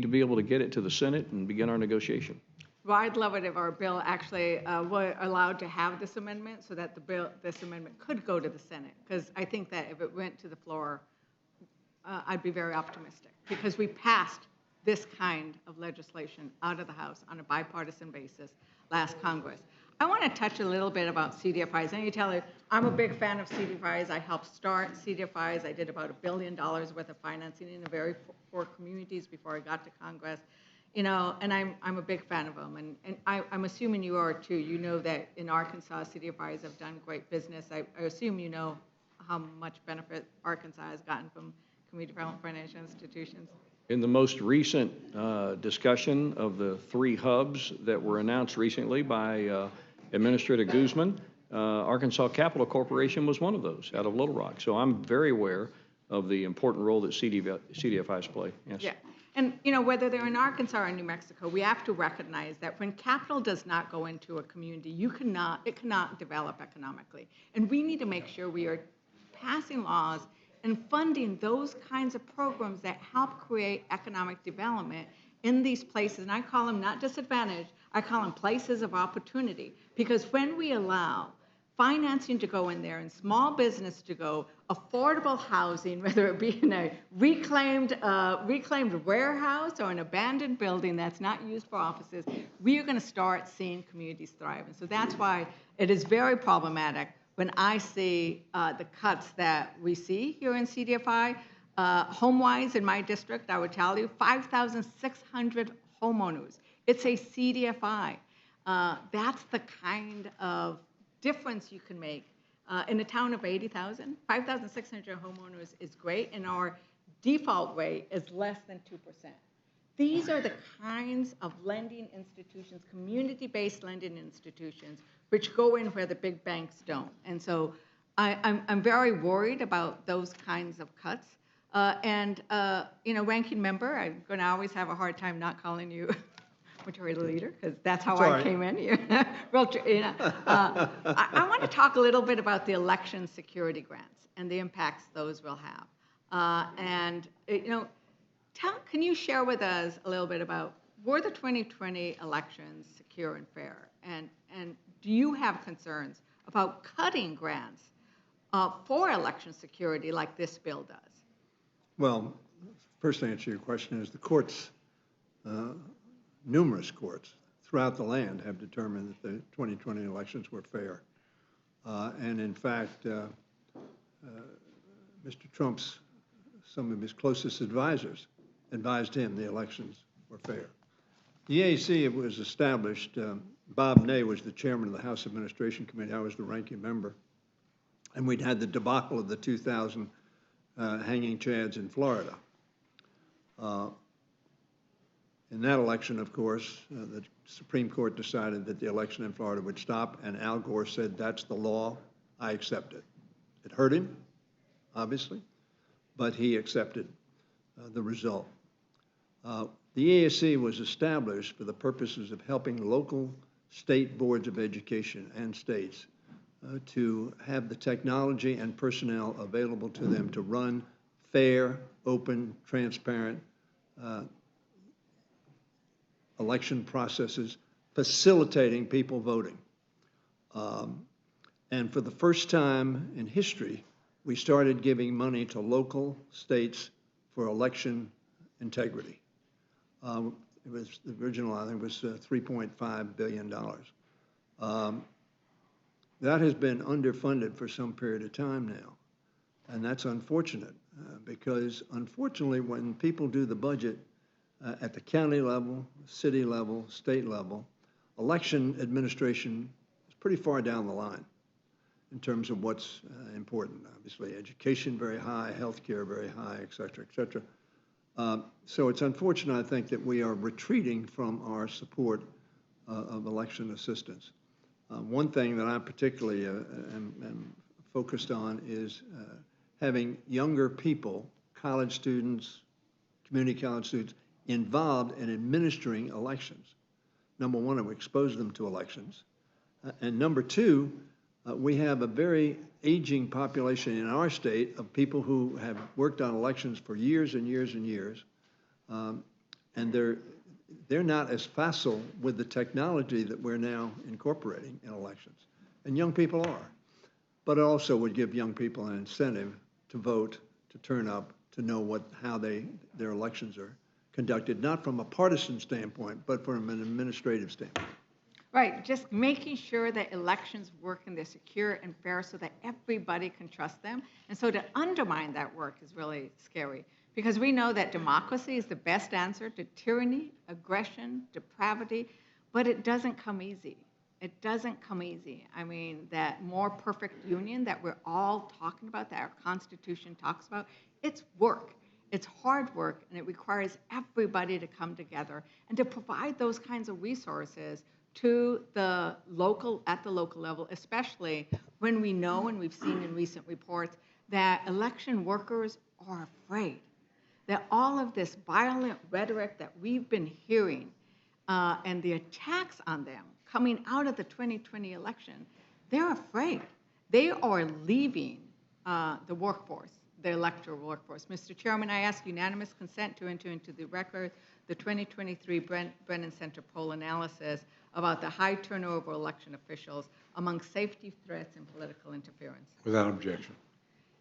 to be able to get it to the Senate and begin our negotiation. Well, I'd love it if our bill actually were allowed to have this amendment so that this amendment could go to the Senate. Because I think that if it went to the floor, I'd be very optimistic. Because we passed this kind of legislation out of the House on a bipartisan basis last Congress. I want to touch a little bit about CDFIs. And you tell you, I'm a big fan of CDFIs. I helped start CDFIs. I did about $1 billion worth of financing in the very poor communities before I got to Congress. You know, and I'm a big fan of them, and I'm assuming you are too. You know that in Arkansas, CDFIs have done great business. I assume you know how much benefit Arkansas has gotten from community development financial institutions. In the most recent discussion of the 3 hubs that were announced recently by Administrator Guzman, Arkansas Capital Corporation was one of those out of Little Rock. So I'm very aware of the important role that CDFIs play. Yes. Yeah. And, you know, whether they're in Arkansas or New Mexico, we have to recognize that when capital does not go into a community, it cannot develop economically. And we need to make sure we are passing laws and funding those kinds of programs that help create economic development in these places. And I call them not disadvantaged, I call them places of opportunity. Because when we allow financing to go in there and small business to go, affordable housing, whether it be in a reclaimed warehouse or an abandoned building that's not used for offices, we are going to start seeing communities thrive. And so that's why it is very problematic when I see the cuts that we see here in CDFI. Home-wise in my district, I would tell you, 5,600 homeowners. It's a CDFI. That's the kind of difference you can make. In a town of 80,000, 5,600 homeowners is great, and our default rate is less than 2%. These are the kinds of lending institutions, community-based lending institutions, which go in where the big banks don't. And so I'm very worried about those kinds of cuts. You know, ranking member, I'm going to always have a hard time not calling you Majority Leader, because that's how I came in here. Well, you know, I want to talk a little bit about the election security grants and the impacts those will have. You know, can you share with us a little bit about, were the 2020 elections secure and fair? And do you have concerns about cutting grants for election security like this bill does? Well, first answer to your question is the courts, numerous courts throughout the land have determined that the 2020 elections were fair. And in fact, Mr. Trump's, some of his closest advisors advised him the elections were fair. The EAC was established, Bob Ney was the chairman of the House Administration Committee, I was the ranking member, and we'd had the debacle of the 2000 hanging chads in Florida. In that election, of course, the Supreme Court decided that the election in Florida would stop, and Al Gore said, that's the law, I accept it. It hurt him, obviously, but he accepted the result. The EAC was established for the purposes of helping local state boards of education and states to have the technology and personnel available to them to run fair, open, transparent election processes, facilitating people voting. And for the first time in history, we started giving money to local states for election integrity. It was the original, I think, was $3.5 billion. That has been underfunded for some period of time now, and that's unfortunate because, unfortunately, when people do the budget at the county level, city level, state level, election administration is pretty far down the line in terms of what's important. Obviously, education very high, healthcare very high, et cetera, et cetera. So it's unfortunate, I think, that we are retreating from our support of election assistance. One thing that I particularly am focused on is having younger people, college students, community college students, involved in administering elections. Number one, to expose them to elections. And number two, we have a very aging population in our state of people who have worked on elections for years and years and years. and they're not as facile with the technology that we're now incorporating in elections. And young people are. But it also would give young people an incentive to vote, to turn up, to know how their elections are conducted, not from a partisan standpoint, but from an administrative standpoint. Right, just making sure that elections work and they're secure and fair so that everybody can trust them. And so to undermine that work is really scary, because we know that democracy is the best answer to tyranny, aggression, depravity, but it doesn't come easy. It doesn't come easy. I mean, that more perfect union that we're all talking about, that our Constitution talks about, it's work. It's hard work, and it requires everybody to come together and to provide those kinds of resources to at the local level, especially when we know, and we've seen in recent reports, that election workers are afraid that all of this violent rhetoric that we've been hearing and the attacks on them coming out of the 2020 election, they're afraid. They are leaving the workforce, the electoral workforce. Mr. Chairman, I ask unanimous consent to enter into the record the 2023 Brennan Center poll analysis about the high turnover election officials among safety threats and political interference. Without objection.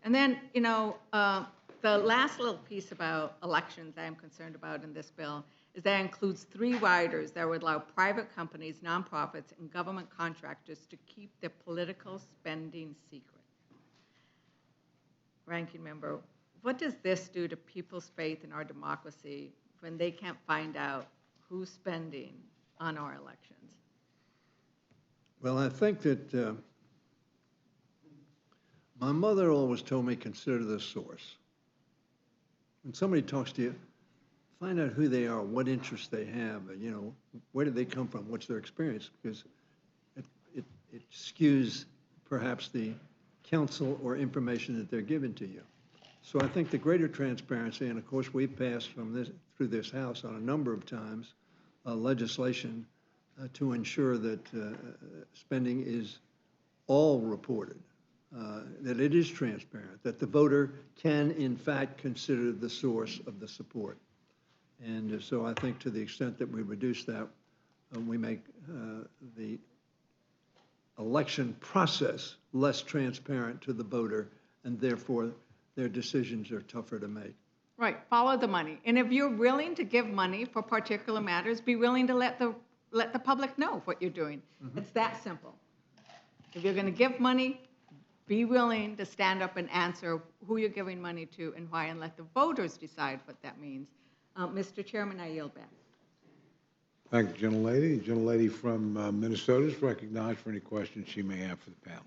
And then, you know, the last little piece about elections I am concerned about in this bill is that includes 3 riders that would allow private companies, nonprofits, and government contractors to keep their political spending secret. Ranking member, what does this do to people's faith in our democracy when they can't find out who's spending on our elections? Well, I think that my mother always told me, consider the source. When somebody talks to you, find out who they are, what interests they have, you know, where do they come from, what's their experience, because it skews perhaps the counsel or information that they're given to you. So I think the greater transparency, and of course we've passed through this House on a number of times legislation to ensure that spending is all reported, that it is transparent, that the voter can in fact consider the source of the support. And so I think to the extent that we reduce that, we make the election process less transparent to the voter, and therefore their decisions are tougher to make. Right, follow the money. And if you're willing to give money for particular matters, be willing to let the public know what you're doing. Mm-hmm. It's that simple. If you're going to give money, be willing to stand up and answer who you're giving money to and why, and let the voters decide what that means. Mr. Chairman, I yield back. Thank you, gentlelady. The gentlelady from Minnesota is recognized for any questions she may have for the panel.